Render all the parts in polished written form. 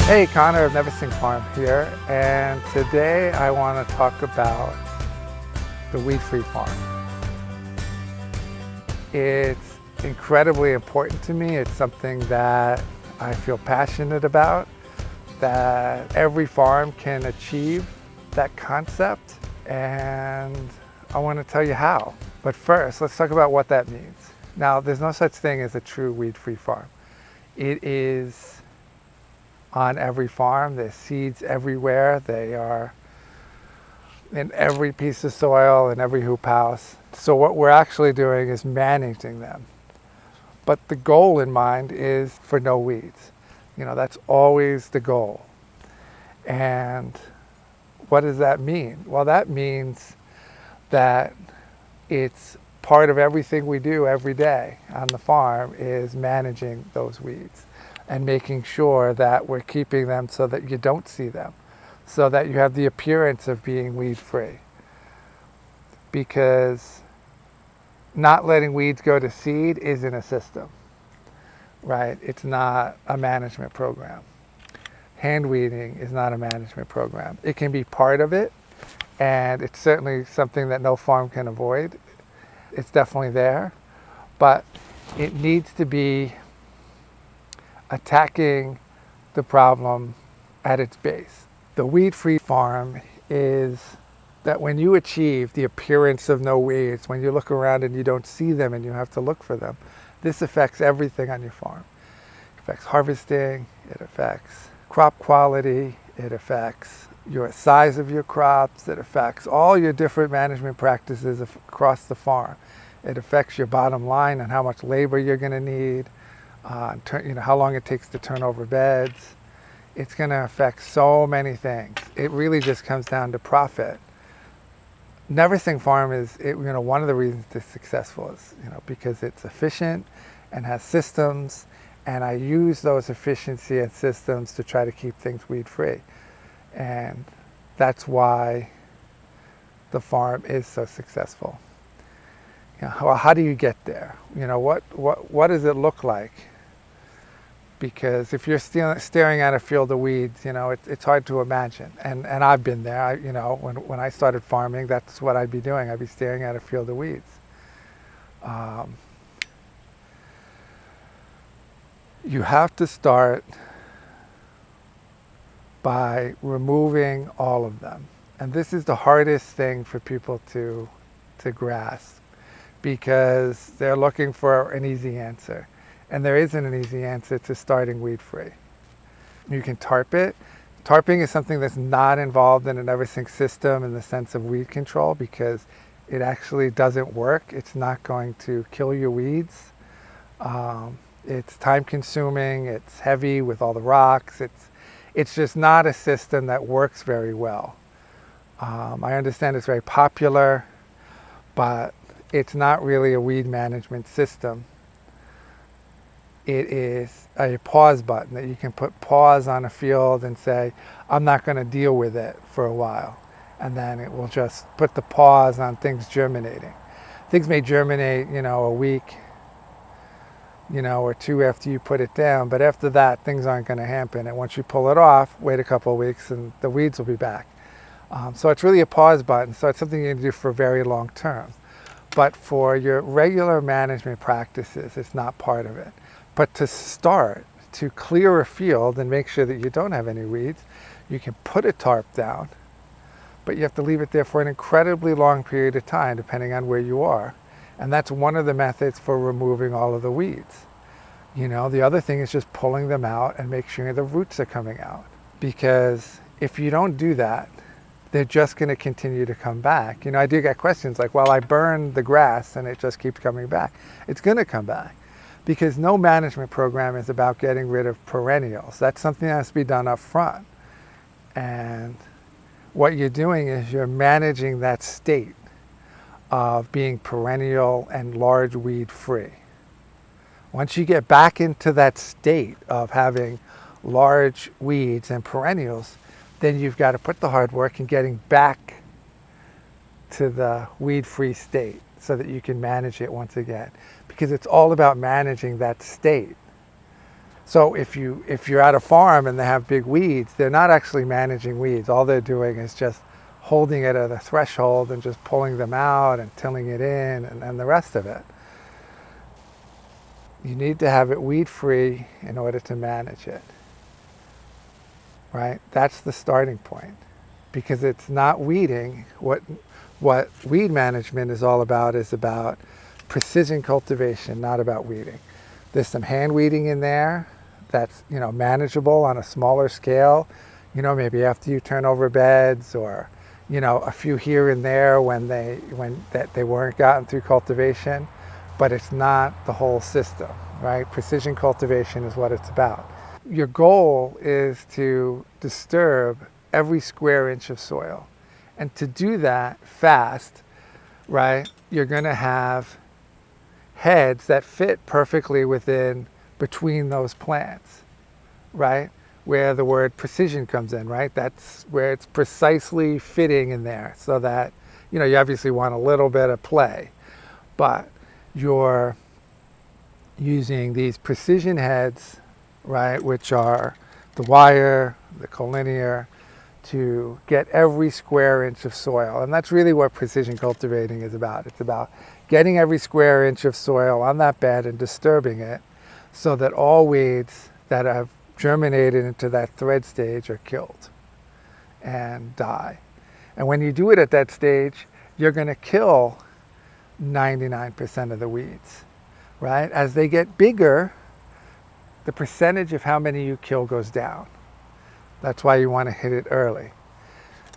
Hey, Conor of Neversink Farm here, and today I want to talk about the weed-free farm. It's incredibly important to me. It's something that I feel passionate about, that every farm can achieve that concept, and I want to tell you how. But first, let's talk about what that means. Now, there's no such thing as a true weed-free farm. It is on every farm. There's seeds everywhere. They are in every piece of soil, in every hoop house. So what we're actually doing is managing them. But the goal in mind is for no weeds. You know, that's always the goal. And what does that mean? Well, that means that it's part of everything we do every day on the farm is managing those weeds and making sure that we're keeping them so that you don't see them, so that you have the appearance of being weed-free. Because not letting weeds go to seed isn't a system, right? It's not a management program. Hand weeding is not a management program. It can be part of it, and it's certainly something that no farm can avoid. It's definitely there, but it needs to be attacking the problem at its base. The weed-free farm is that when you achieve the appearance of no weeds, when you look around and you don't see them and you have to look for them, this affects everything on your farm. It affects harvesting, it affects crop quality, it affects your size of your crops, it affects all your different management practices across the farm. It affects your bottom line and how much labor you're going to need, how long it takes to turn over beds. It's going to affect so many things. It really just comes down to profit. Neversink Farm is, one of the reasons it's successful is, because it's efficient and has systems, and I use those efficiency and systems to try to keep things weed-free. And that's why the farm is so successful. How do you get there? What does it look like? Because if you're staring at a field of weeds, it's hard to imagine. And I've been there. When I started farming, that's what I'd be doing. I'd be staring at a field of weeds. You have to start by removing all of them. And this is the hardest thing for people to grasp, because they're looking for an easy answer. And there isn't an easy answer to starting weed-free. You can tarp it. Tarping is something that's not involved in a Neversink system in the sense of weed control, because it actually doesn't work. It's not going to kill your weeds. It's time-consuming. It's heavy with all the rocks. It's just not a system that works very well. I understand it's very popular, but it's not really a weed management system. It is a pause button that you can put pause on a field and say, I'm not going to deal with it for a while. And then it will just put the pause on things germinating. Things may germinate, a week, or two after you put it down. But after that, things aren't going to happen. And once you pull it off, wait a couple of weeks and the weeds will be back. So it's really a pause button. So it's something you can do for very long term. But for your regular management practices, it's not part of it. But to start, to clear a field and make sure that you don't have any weeds, you can put a tarp down, but you have to leave it there for an incredibly long period of time, depending on where you are. And that's one of the methods for removing all of the weeds. The other thing is just pulling them out and make sure the roots are coming out. Because if you don't do that, they're just going to continue to come back. I do get questions like, well, I burned the grass and it just keeps coming back. It's going to come back, because no management program is about getting rid of perennials. That's something that has to be done up front. And what you're doing is you're managing that state of being perennial and large weed free. Once you get back into that state of having large weeds and perennials, then you've got to put the hard work in getting back to the weed-free state so that you can manage it once again. Because it's all about managing that state. So if you're at a farm and they have big weeds, they're not actually managing weeds. All they're doing is just holding it at a threshold and just pulling them out and tilling it in and the rest of it. You need to have it weed free in order to manage it, right? That's the starting point, because it's not weeding. What weed management is all about is about precision cultivation, not about weeding. There's some hand weeding in there that's, manageable on a smaller scale, maybe after you turn over beds, or a few here and there when they weren't gotten through cultivation, but it's not the whole system, right? Precision cultivation is what it's about. Your goal is to disturb every square inch of soil, and to do that fast, right? You're going to have heads that fit perfectly between those plants, right? Where the word precision comes in, right? That's where it's precisely fitting in there, so that, you obviously want a little bit of play, but you're using these precision heads, right? Which are the wire, the collinear, to get every square inch of soil. And that's really what precision cultivating is about. It's about getting every square inch of soil on that bed and disturbing it, so that all weeds that have germinated into that thread stage are killed and die. And when you do it at that stage, you're going to kill 99% of the weeds, right? As they get bigger, the percentage of how many you kill goes down. That's why you want to hit it early.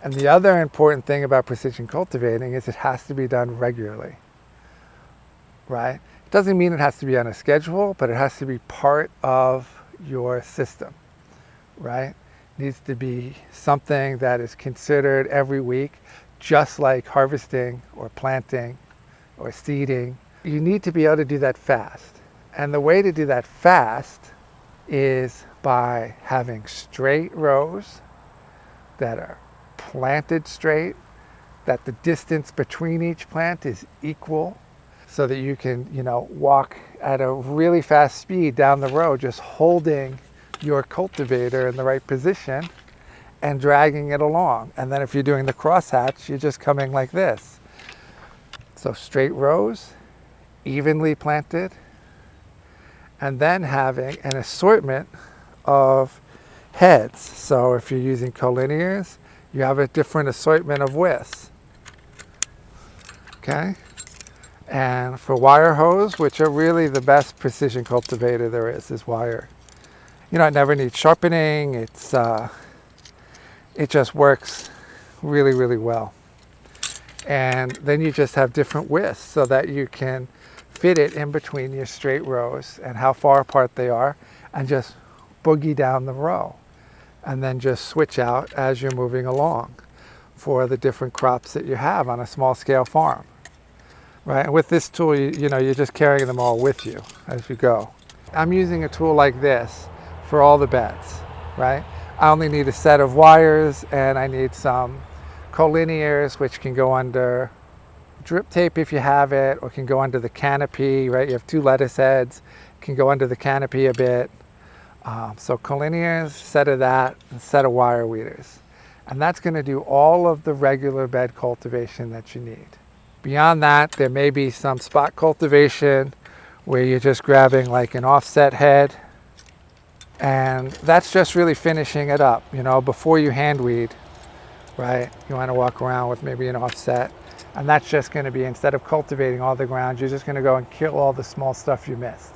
And the other important thing about precision cultivating is it has to be done regularly, right? It doesn't mean it has to be on a schedule, but it has to be part of your system, right? It needs to be something that is considered every week, just like harvesting or planting or seeding. You need to be able to do that fast. And the way to do that fast is by having straight rows that are planted straight, that the distance between each plant is equal, so that you can, walk at a really fast speed down the road, just holding your cultivator in the right position and dragging it along. And then if you're doing the crosshatch, you're just coming like this. So straight rows, evenly planted, and then having an assortment of heads. So if you're using collinears, you have a different assortment of widths. Okay? And for wire hose, which are really the best precision cultivator there is wire. It never needs sharpening. It just works really, really well. And then you just have different widths so that you can fit it in between your straight rows and how far apart they are, and just boogie down the row, and then just switch out as you're moving along for the different crops that you have on a small scale farm, right? And with this tool, you're just carrying them all with you as you go. I'm using a tool like this for all the beds, right? I only need a set of wires, and I need some collinears, which can go under drip tape if you have it, or can go under the canopy, right? You have 2 lettuce heads, can go under the canopy a bit. So collinears, set of that, and set of wire weeders. And that's going to do all of the regular bed cultivation that you need. Beyond that, there may be some spot cultivation where you're just grabbing like an offset head, and that's just really finishing it up, before you hand weed, right? You want to walk around with maybe an offset, and that's just going to be, instead of cultivating all the ground, you're just going to go and kill all the small stuff you missed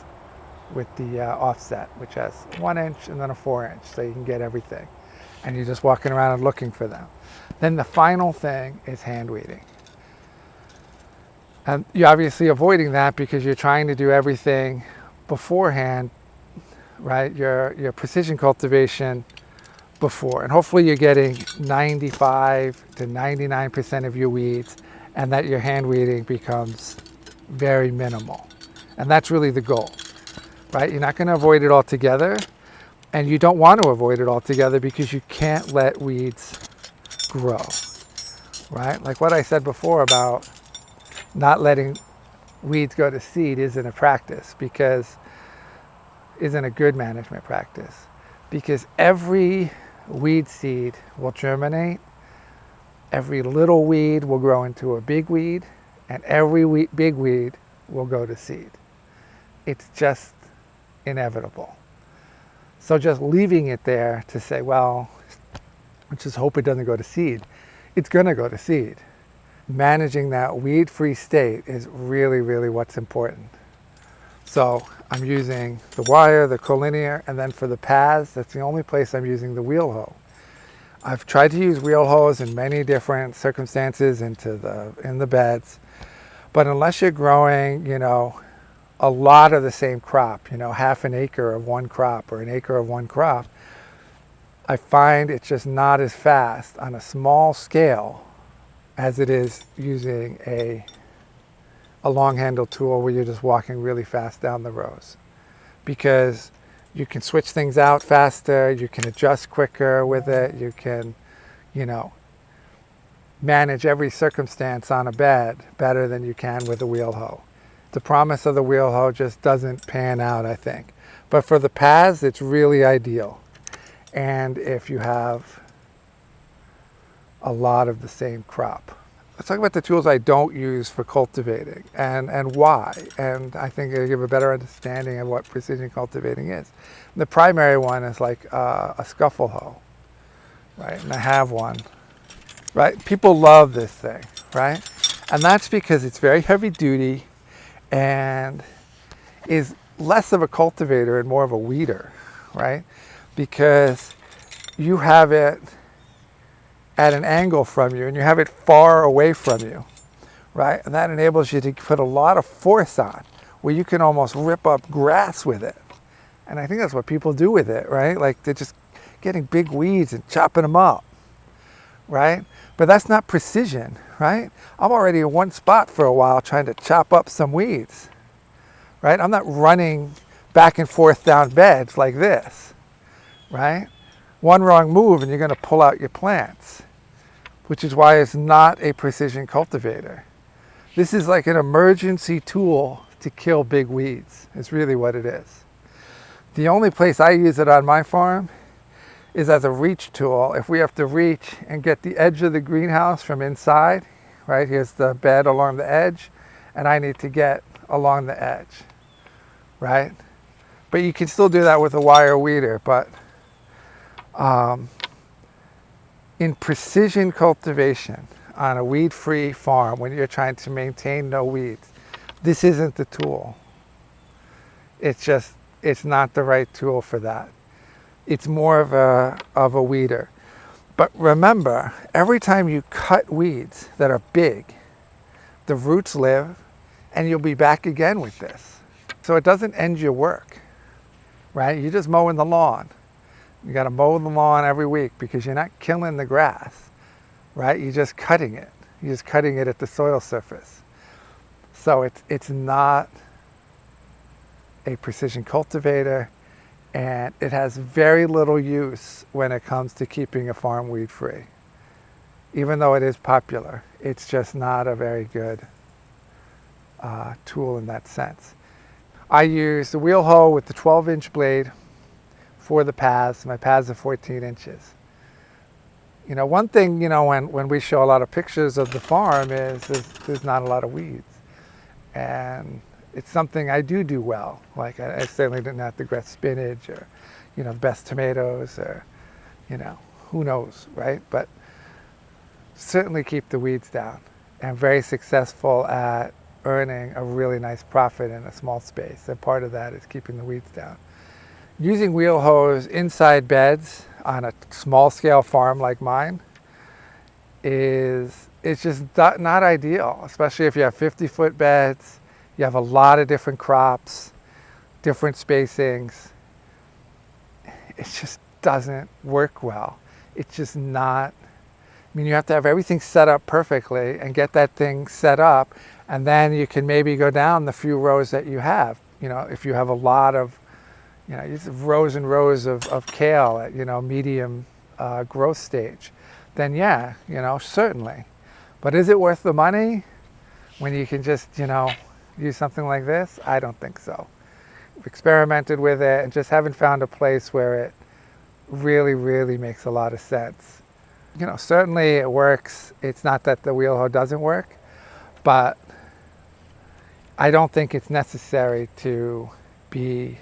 with the offset, which has 1 inch and then a 4 inch, so you can get everything. And you're just walking around and looking for them. Then the final thing is hand weeding. And you're obviously avoiding that because you're trying to do everything beforehand, right? Your precision cultivation before. And hopefully you're getting 95 to 99% of your weeds, and that your hand weeding becomes very minimal. And that's really the goal, right? You're not going to avoid it altogether, and you don't want to avoid it altogether because you can't let weeds grow, right? Like what I said before about not letting weeds go to seed isn't a practice, because isn't a good management practice, because every weed seed will germinate, every little weed will grow into a big weed, and every big weed will go to seed. It's just inevitable. So just leaving it there to say, well, let's just hope it doesn't go to seed. It's going to go to seed. Managing that weed-free state is really, really what's important. So I'm using the wire, the collinear, and then for the paths, that's the only place I'm using the wheel hoe. I've tried to use wheel hoes in many different circumstances in the beds, but unless you're growing, a lot of the same crop, half an acre of one crop or an acre of one crop, I find it's just not as fast on a small scale as it is using a long handle tool where you're just walking really fast down the rows, because you can switch things out faster, you can adjust quicker with it, you can, manage every circumstance on a bed better than you can with a wheel hoe. The promise of the wheel hoe just doesn't pan out, I think. But for the paths, it's really ideal. And if you have a lot of the same crop. Let's talk about the tools I don't use for cultivating and why. And I think it'll give a better understanding of what precision cultivating is. The primary one is like a scuffle hoe, right? And I have one, right? People love this thing, right? And that's because it's very heavy duty and is less of a cultivator and more of a weeder, right? Because you have it at an angle from you and you have it far away from you, right? And that enables you to put a lot of force on where you can almost rip up grass with it. And I think that's what people do with it, right? Like they're just getting big weeds and chopping them up, right? But that's not precision, right? I'm already in one spot for a while trying to chop up some weeds, right? I'm not running back and forth down beds like this, right? One wrong move and you're going to pull out your plants, which is why it's not a precision cultivator. This is like an emergency tool to kill big weeds. It's really what it is. The only place I use it on my farm is as a reach tool. If we have to reach and get the edge of the greenhouse from inside, right? Here's the bed along the edge, and I need to get along the edge, right? But you can still do that with a wire weeder, but in precision cultivation on a weed-free farm, when you're trying to maintain no weeds, this isn't the tool. It's not the right tool for that. It's more of a weeder. But remember, every time you cut weeds that are big, the roots live and you'll be back again with this. So it doesn't end your work, right? You're just mowing the lawn. You got to mow the lawn every week because you're not killing the grass, right? You're just cutting it. You're just cutting it at the soil surface. So it's not a precision cultivator, and it has very little use when it comes to keeping a farm weed free. Even though it is popular, it's just not a very good tool in that sense. I use the wheel hoe with the 12-inch blade for the paths. My paths are 14 inches. One thing, when we show a lot of pictures of the farm is there's not a lot of weeds. And it's something I do well. Like I certainly didn't have to grow spinach or, best tomatoes or, who knows, right? But certainly keep the weeds down. And very successful at earning a really nice profit in a small space. And part of that is keeping the weeds down. Using wheel hoes inside beds on a small scale farm like mine it's just not ideal, especially if you have 50-foot beds, you have a lot of different crops, different spacings. It just doesn't work well. It's just not, you have to have everything set up perfectly and get that thing set up, and then you can maybe go down the few rows that you have. If you have a lot of rows and rows of kale at, medium growth stage, then yeah, certainly. But is it worth the money when you can just, use something like this? I don't think so. experimented with it and just haven't found a place where it really makes a lot of sense. Certainly it works. It's not that the wheel hoe doesn't work, but I don't think it's necessary to be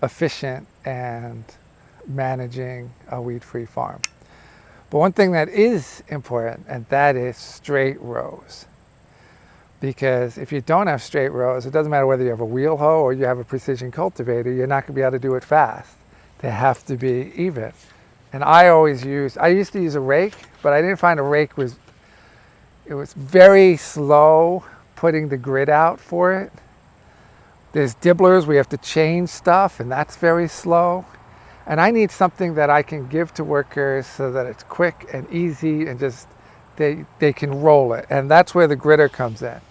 efficient and managing a weed-free farm. But one thing that is important, and that is straight rows. Because if you don't have straight rows, it doesn't matter whether you have a wheel hoe or you have a precision cultivator, you're not going to be able to do it fast. They have to be even. And I used to use a rake, but I didn't find a rake it was very slow putting the grid out for it. There's dibblers, we have to change stuff, and that's very slow. And I need something that I can give to workers so that it's quick and easy and just they can roll it. And that's where the gritter comes in.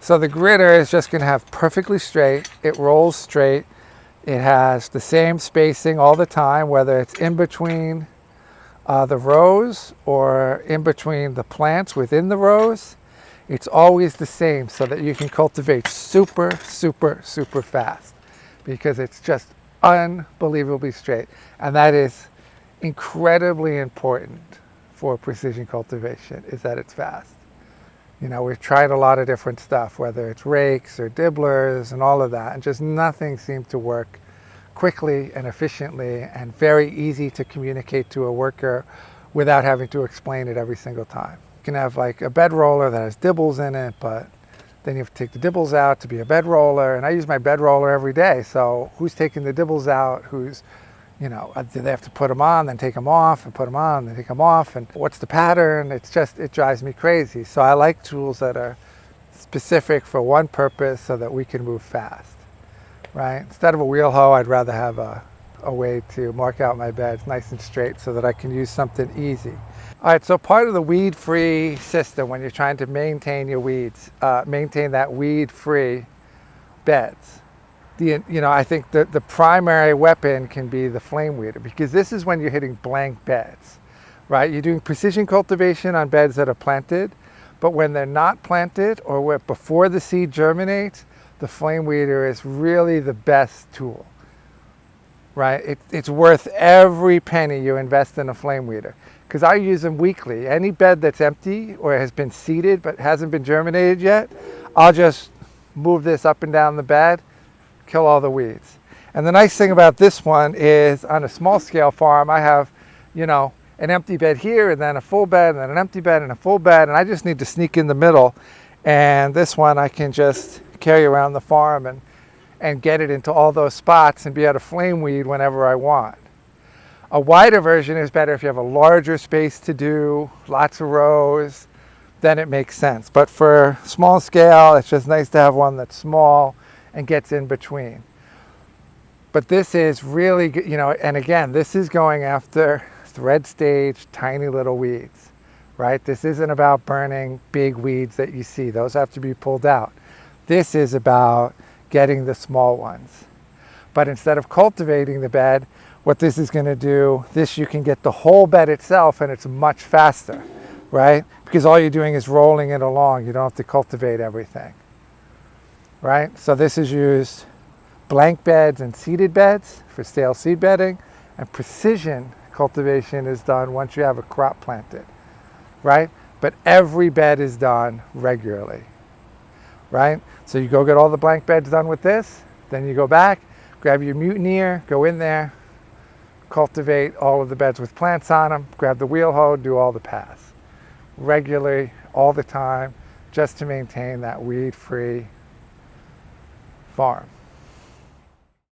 So the gritter is just going to have perfectly straight. It rolls straight. It has the same spacing all the time, whether it's in between the rows or in between the plants within the rows. It's always the same so that you can cultivate super fast because it's just unbelievably straight. And that is incredibly important for precision cultivation, is that it's fast. We've tried a lot of different stuff, whether it's rakes or dibblers and all of that, and just nothing seemed to work quickly and efficiently and very easy to communicate to a worker without having to explain it every single time. You can have like a bed roller that has dibbles in it, but then you have to take the dibbles out to be a bed roller. And I use my bed roller every day. So who's taking the dibbles out? Do they have to put them on, then take them off, and put them on, then take them off? And what's the pattern? It drives me crazy. So I like tools that are specific for one purpose so that we can move fast, right? Instead of a wheel hoe, I'd rather have a way to mark out my beds nice and straight so that I can use something easy. All right, so part of the weed-free system when you're trying to maintain your weeds, maintain that weed-free beds, I think the primary weapon can be the flame weeder, because this is when you're hitting blank beds, right? You're doing precision cultivation on beds that are planted, but when they're not planted or before the seed germinates, the flame weeder is really the best tool, right? It's worth every penny you invest in a flame weeder, because I use them weekly. Any bed that's empty or has been seeded but hasn't been germinated yet, I'll just move this up and down the bed, kill all the weeds. And the nice thing about this one is on a small scale farm, I have, an empty bed here and then a full bed and then an empty bed and a full bed, and I just need to sneak in the middle. And this one I can just carry around the farm and get it into all those spots and be able to flame weed whenever I want. A wider version is better if you have a larger space to do, lots of rows, then it makes sense. But for small scale, it's just nice to have one that's small and gets in between. But this is really good, and again, this is going after thread stage, tiny little weeds, right? This isn't about burning big weeds that you see. Those have to be pulled out. This is about getting the small ones. But instead of cultivating the bed, what this is going to do, you can get the whole bed itself, and it's much faster, right? Because all you're doing is rolling it along. You don't have to cultivate everything. Right? So this is used blank beds and seeded beds for stale seed bedding, and precision cultivation is done once you have a crop planted, right? But every bed is done regularly, right? So you go get all the blank beds done with this, then you go back, grab your mutineer, go in there, cultivate all of the beds with plants on them, grab the wheel hoe, do all the paths regularly, all the time, just to maintain that weed-free farm.